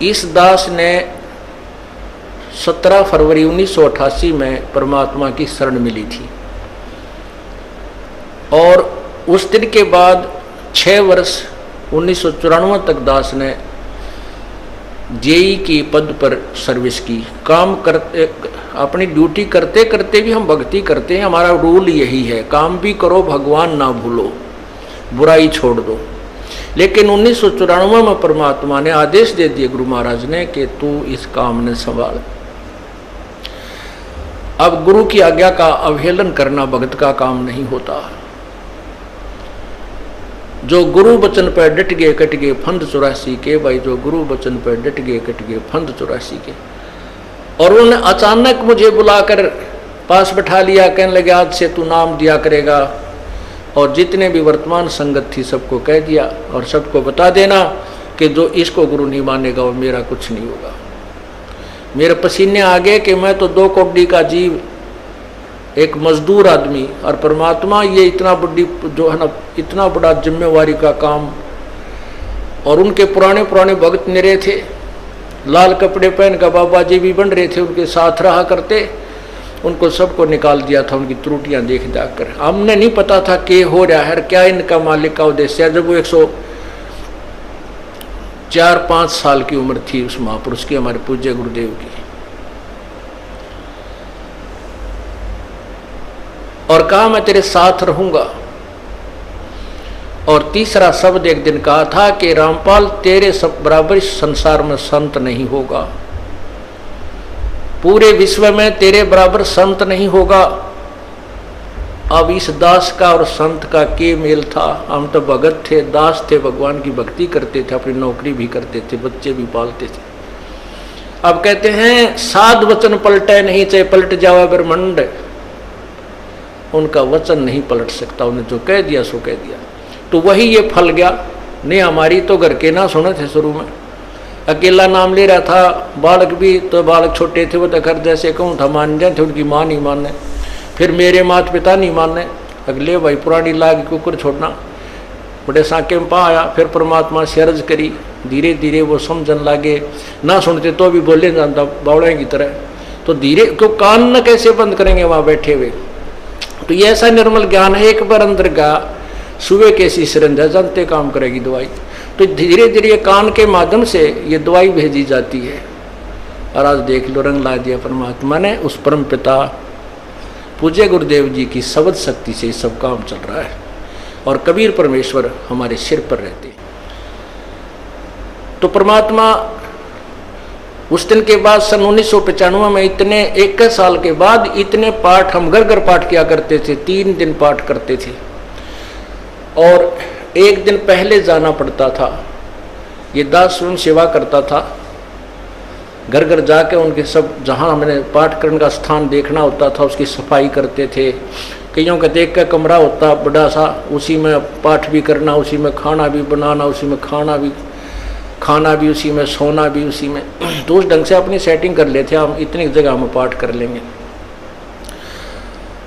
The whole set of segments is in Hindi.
इस दास ने 17 फरवरी 1988 में परमात्मा की शरण मिली थी और उस दिन के बाद 6 वर्ष 1994 तक दास ने जेई की पद पर सर्विस की। काम करते, अपनी ड्यूटी करते करते भी हम भक्ति करते हैं। हमारा रूल यही है, काम भी करो भगवान ना भूलो, बुराई छोड़ दो। लेकिन 1994 में परमात्मा ने आदेश दे दिए गुरु महाराज ने कि तू इस काम ने संभाल। अब गुरु की आज्ञा का अवहेलन करना भगत का काम नहीं होता। जो गुरु वचन पर डट गए कट गए फंद 84 के। भाई जो गुरु वचन पर डट गए कट गए फंद 84 के। और उन्होंने अचानक मुझे बुलाकर पास बैठा लिया, कहने लगे आज से तू नाम दिया करेगा और जितने भी वर्तमान संगत थी सबको कह दिया और सबको बता देना कि जो इसको गुरु नहीं मानेगा वो मेरा कुछ नहीं होगा। मेरे पसीने आ गए कि मैं तो 2 कौड़ी का जीव, एक मजदूर आदमी, और परमात्मा ये इतना बड़ी जो है ना, इतना बड़ा जिम्मेवारी का काम। और उनके पुराने पुराने भक्त निरे थे, लाल कपड़े पहन कर बाबा जी भी बन रहे थे, उनके साथ रहा करते। उनको सबको निकाल दिया था उनकी त्रुटियां देख देख कर। हमने नहीं पता था कि हो रहा है, क्या इनका मालिक का उद्देश्य है। जब वो 104-5 साल की उम्र थी उस महापुरुष की, हमारे पूज्य गुरुदेव की, और कहा मैं तेरे साथ रहूंगा। और तीसरा शब्द एक दिन कहा था कि रामपाल तेरे सब बराबर इस संसार में संत नहीं होगा, पूरे विश्व में तेरे बराबर संत नहीं होगा। अब इस दास का और संत का के मेल था। हम तो भगत थे, दास थे, भगवान की भक्ति करते थे, अपनी नौकरी भी करते थे, बच्चे भी पालते थे। अब कहते हैं साध वचन पलटे नहीं, चाहे पलट जावा ब्रह्मंड, उनका वचन नहीं पलट सकता। उन्हें जो कह दिया सो कह दिया। तो वही ये फल गया। नहीं हमारी तो घर के ना सुने थे, शुरू में अकेला नाम ले रहा था। बालक भी तो बालक छोटे थे, वो तो घर जैसे कहूँ था मान जाए थे, उनकी माँ नहीं माने, फिर मेरे माता पिता नहीं माने। अगले भाई पुरानी लाग कुकर छोड़ना, बड़े साके में पा आया। फिर परमात्मा से अर्ज करी, धीरे धीरे वो समझन लागे। ना सुनते तो भी बोले जानता बावड़े की तरह। तो धीरे क्यों कान न कैसे बंद करेंगे वहाँ बैठे हुए। तो ये ऐसा निर्मल ज्ञान है, एक बार अंदर का सुबह कैसी सिरंज है, जानते काम करेगी दवाई। तो धीरे धीरे कान के माध्यम से ये दवाई भेजी जाती है। और आज देख लो रंग ला दिया परमात्मा ने। उस परम पिता पूज्य गुरुदेव जी की शब्द शक्ति से सब काम चल रहा है और कबीर परमेश्वर हमारे सिर पर रहते हैं। तो परमात्मा उस दिन के बाद सन 1995 में इतने 21 साल के बाद इतने पाठ हम घर घर पाठ किया करते थे। 3 दिन पाठ करते थे और एक दिन पहले जाना पड़ता था। ये दास स्वयं सेवा करता था, घर घर जाके उनके सब जहाँ हमने पाठ करने का स्थान देखना होता था उसकी सफाई करते थे। कईयों का देख का कमरा होता बड़ा सा, उसी में पाठ भी करना, उसी में खाना भी बनाना, उसी में खाना भी उसी में, सोना भी उसी में। तो उस ढंग से अपनी सेटिंग कर लेते हम, इतनी जगह में पाठ कर लेंगे।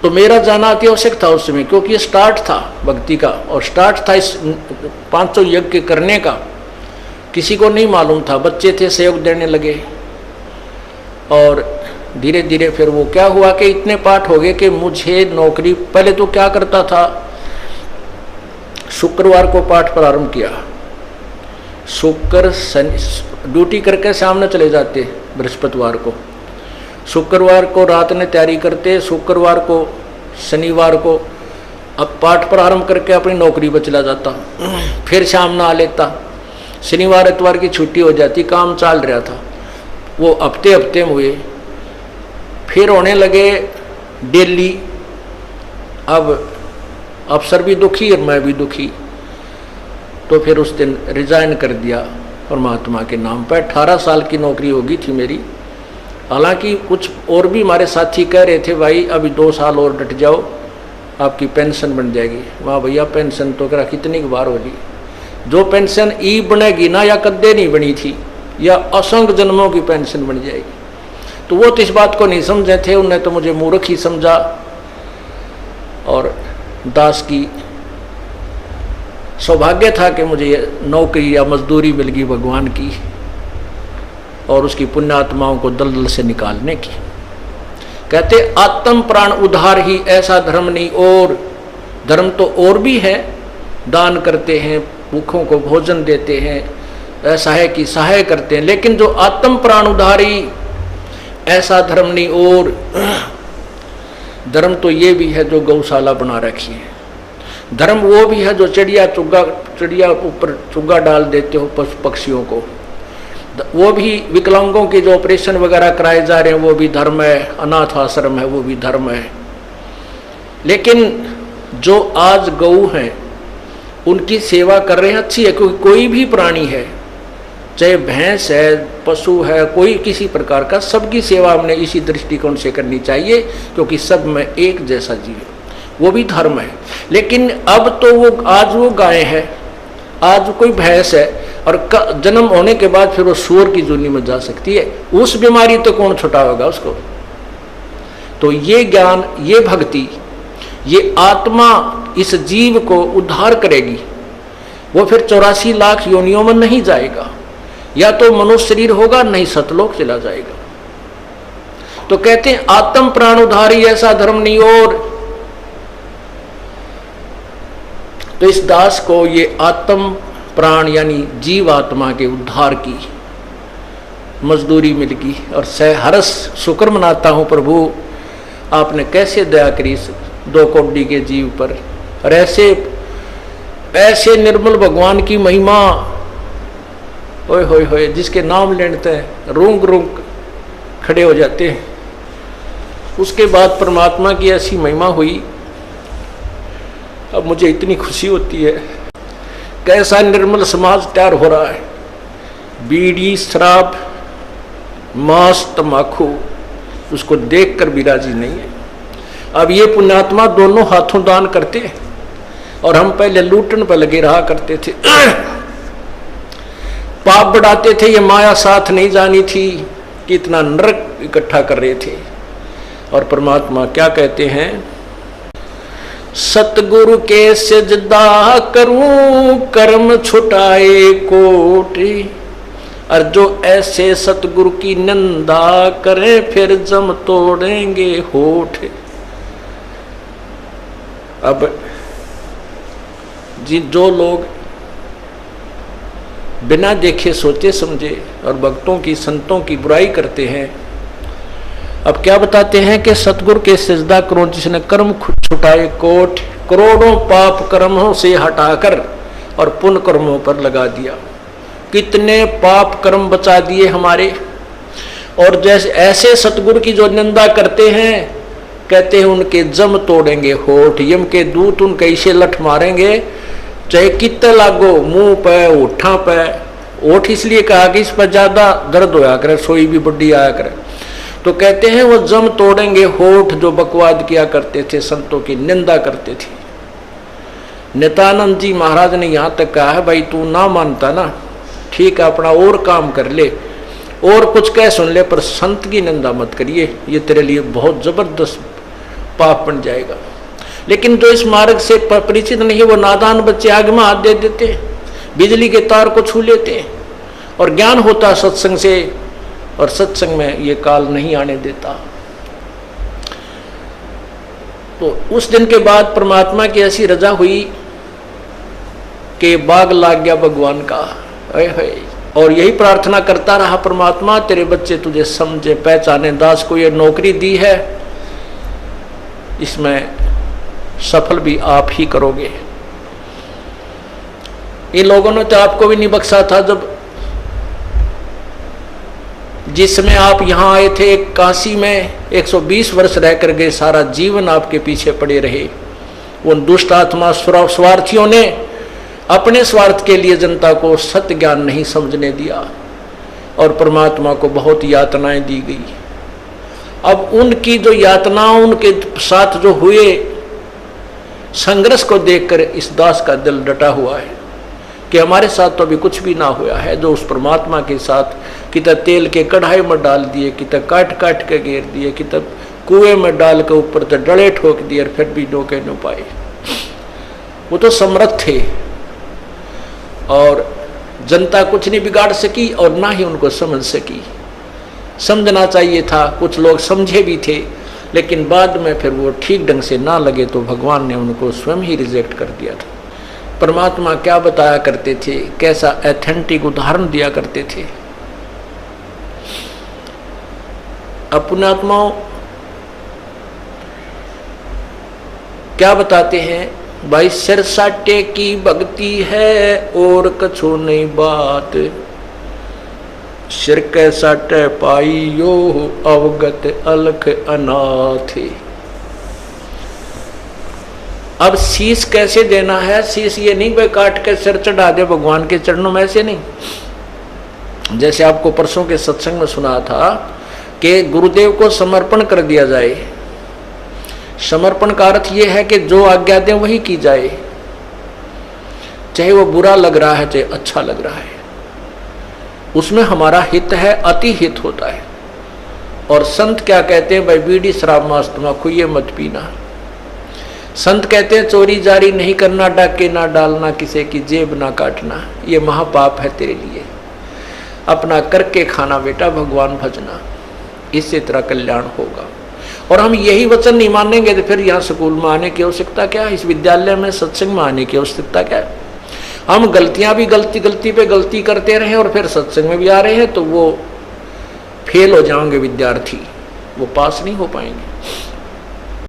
तो मेरा जाना अति आवश्यक था उस समय, क्योंकि ये स्टार्ट था भक्ति का और स्टार्ट था इस 500 यज्ञ करने का। किसी को नहीं मालूम था, बच्चे थे सहयोग देने लगे। और धीरे धीरे फिर वो क्या हुआ कि इतने पाठ हो गए कि मुझे नौकरी, पहले तो क्या करता था, शुक्रवार को पाठ प्रारंभ किया, शुक्र शनि ड्यूटी करके सामने चले जाते बृहस्पतिवार को, शुक्रवार को रात में तैयारी करते, शुक्रवार को शनिवार को अब पाठ प्रारंभ करके अपनी नौकरी पर चला जाता, फिर शाम ना आ लेता, शनिवार इतवार की छुट्टी हो जाती। काम चल रहा था वो हफ्ते हफ्ते में हुए, फिर होने लगे डेली। अब अफसर भी दुखी और मैं भी दुखी, तो फिर उस दिन रिजाइन कर दिया परमात्मा के नाम पर। 18 साल की नौकरी होगी थी मेरी। हालांकि कुछ और भी हमारे साथी कह रहे थे भाई अभी 2 साल और डट जाओ आपकी पेंशन बन जाएगी। वाह भैया पेंशन तो करा कितनी बार होगी, जो पेंशन ई बनेगी ना या कद्दे नहीं बनी थी या असंख्य जन्मों की पेंशन बन जाएगी। तो वो तो इस बात को नहीं समझे थे, उन्हें तो मुझे मूर्ख ही समझा। और दास की सौभाग्य था कि मुझे नौकरी या मजदूरी मिल गई भगवान की। और उसकी पुण्यात्माओं को दलदल से निकालने की। कहते आत्म प्राण उद्धार ही ऐसा धर्म नहीं, और धर्म तो और भी है, दान करते हैं, भूखों को भोजन देते हैं, असहाय की सहाय करते हैं, लेकिन जो आत्म प्राण उद्धारी ऐसा धर्म नहीं। और धर्म तो ये भी है जो गौशाला बना रखी है, धर्म वो भी है जो चिड़िया ऊपर चुग्गा डाल देते हो पशु पक्षियों को, वो भी विकलांगों के जो ऑपरेशन वगैरह कराए जा रहे हैं वो भी धर्म है, अनाथ आश्रम है वो भी धर्म है। लेकिन जो आज गऊ हैं उनकी सेवा कर रहे हैं, अच्छी है, क्योंकि कोई भी प्राणी है, चाहे भैंस है, पशु है, कोई किसी प्रकार का, सबकी सेवा हमने इसी दृष्टिकोण से करनी चाहिए, क्योंकि सब में एक जैसा जीव है, वो भी धर्म है। लेकिन अब तो वो आज वो गाय है, आज कोई भैंस है, और जन्म होने के बाद फिर वो सूअर की जूनी में जा सकती है, उस बीमारी तो कौन छुटाएगा उसको। तो ये ज्ञान, ये भक्ति, ये आत्मा इस जीव को उद्धार करेगी। वो फिर 84 लाख योनियों में नहीं जाएगा, या तो मनुष्य शरीर होगा, नहीं सतलोक चला जाएगा। तो कहते हैं आत्म प्राण उद्धारी ऐसा धर्म नहीं। और तो इस दास को ये आत्म प्राण यानी जीव आत्मा के उद्धार की मजदूरी मिल गई, और हर्ष शुक्र मनाता हूं प्रभु, आपने कैसे दया करी 2 कोटि के जीव पर। और ऐसे निर्मल भगवान की महिमा, ओए होए होए, जिसके नाम लेते हैं रूंग रूंग खड़े हो जाते हैं। उसके बाद परमात्मा की ऐसी महिमा हुई, अब मुझे इतनी खुशी होती है। कैसा निर्मल समाज तैयार हो रहा है, बीड़ी शराब मांस तम्बाकू उसको देखकर भी राजी नहीं है। अब ये पुण्यात्मा दोनों हाथों दान करते हैं, और हम पहले लूटन पर लगे रहा करते थे, पाप बढ़ाते थे, ये माया साथ नहीं जानी थी कि इतना नरक इकट्ठा कर रहे थे। और परमात्मा क्या कहते हैं, सतगुरु के सजदा करूं कर्म छुटाए कोटि, और जो ऐसे सतगुरु की निंदा करें फिर जम तोड़ेंगे होठ। अब जो लोग बिना देखे सोचे समझे और भक्तों की संतों की बुराई करते हैं, अब क्या बताते हैं कि सतगुरु के सजदा करो जिसने कर्म छुटाए कोट, करोड़ों पाप कर्मों से हटाकर और पुण्य कर्मों पर लगा दिया। कितने पाप कर्म बचा दिए हमारे। और जैसे ऐसे सतगुरु की जो निंदा करते हैं, कहते हैं उनके जम तोड़ेंगे होठ, यम के दूत उनके इसे लठ मारेंगे, चाहे कितने लागो, मुंह पे होठा पे। होठ इसलिए कहा कि इस पर ज्यादा दर्द होया करे, सोई भी बुढ़ी आया करे। तो कहते हैं वो जम तोड़ेंगे होठ जो बकवाद किया करते थे, संतों की निंदा करते थे। नित्यानंद जी महाराज ने यहाँ तक कहा है, भाई तू ना मानता ना, ठीक है अपना और काम कर ले और कुछ कह सुन ले, पर संत की निंदा मत करिए, ये तेरे लिए बहुत जबरदस्त पाप बन जाएगा। लेकिन जो इस मार्ग से परिचित नहीं है, वो नादान बच्चे आग में हाथ दे देते, बिजली के तार को छू लेते, और ज्ञान होता सत्संग से, और सत्संग में ये काल नहीं आने देता। तो उस दिन के बाद परमात्मा की ऐसी रजा हुई कि बाग लाग गया भगवान का। और यही प्रार्थना करता रहा, परमात्मा तेरे बच्चे तुझे समझे पहचाने, दास को ये नौकरी दी है, इसमें सफल भी आप ही करोगे। इन लोगों ने तो आपको भी नहीं बख्शा था, जब जिसमें आप यहाँ आए थे काशी में 120 वर्ष रह कर गए, सारा जीवन आपके पीछे पड़े रहे। उन दुष्ट आत्मा स्वार्थियों ने अपने स्वार्थ के लिए जनता को सत्य ज्ञान नहीं समझने दिया, और परमात्मा को बहुत यातनाएं दी गई। अब उनकी जो यातनाओं, उनके साथ जो हुए संघर्ष को देखकर इस दास का दिल डटा हुआ है कि हमारे साथ तो अभी कुछ भी ना हुआ है। जो उस परमात्मा के साथ कितना तेल के कढ़ाई में डाल दिए, कितना काट काट के घेर दिए, कितना कुएं में डाल के ऊपर तो डले ठोक दिए, और फिर भी डोके न पाए। वो तो समर्थ थे। और जनता कुछ नहीं बिगाड़ सकी और ना ही उनको समझ सकी। समझना चाहिए था, कुछ लोग समझे भी थे, लेकिन बाद में फिर वो ठीक ढंग से ना लगे तो भगवान ने उनको स्वयं ही रिजेक्ट कर दिया था। परमात्मा क्या बताया करते थे, कैसा ऑथेंटिक उदाहरण दिया करते थे। अपने आत्माओं क्या बताते हैं, भाई सिर साटे की भक्ति है और कछु नहीं बात, सिर के साटे पाइयो अवगत अलख अनाथ। अब शीश कैसे देना है, शीश ये नहीं भाई काट के सिर चढ़ा दे भगवान के चरणों में, ऐसे नहीं। जैसे आपको परसों के सत्संग में सुना था कि गुरुदेव को समर्पण कर दिया जाए। समर्पण का अर्थ यह है कि जो आज्ञा दे वही की जाए, चाहे वो बुरा लग रहा है चाहे अच्छा लग रहा है, उसमें हमारा हित है, अति हित होता है। और संत क्या कहते हैं, भाई बीड़ी शराब मांस तम्बाकू ये मत पीना। संत कहते हैं चोरी जारी नहीं करना, डाके ना डालना, किसी की जेब ना काटना, ये महापाप है तेरे लिए। अपना करके खाना बेटा, भगवान भजना, इससे तेरा कल्याण होगा। और हम यही वचन नहीं मानेंगे तो फिर यहाँ स्कूल में आने की आवश्यकता क्या, इस विद्यालय में सत्संग में आने की आवश्यकता क्या। हम गलतियां भी गलती पे गलती करते रहे और फिर सत्संग में भी आ रहे हैं तो वो फेल हो जाएंगे विद्यार्थी, वो पास नहीं हो पाएंगे।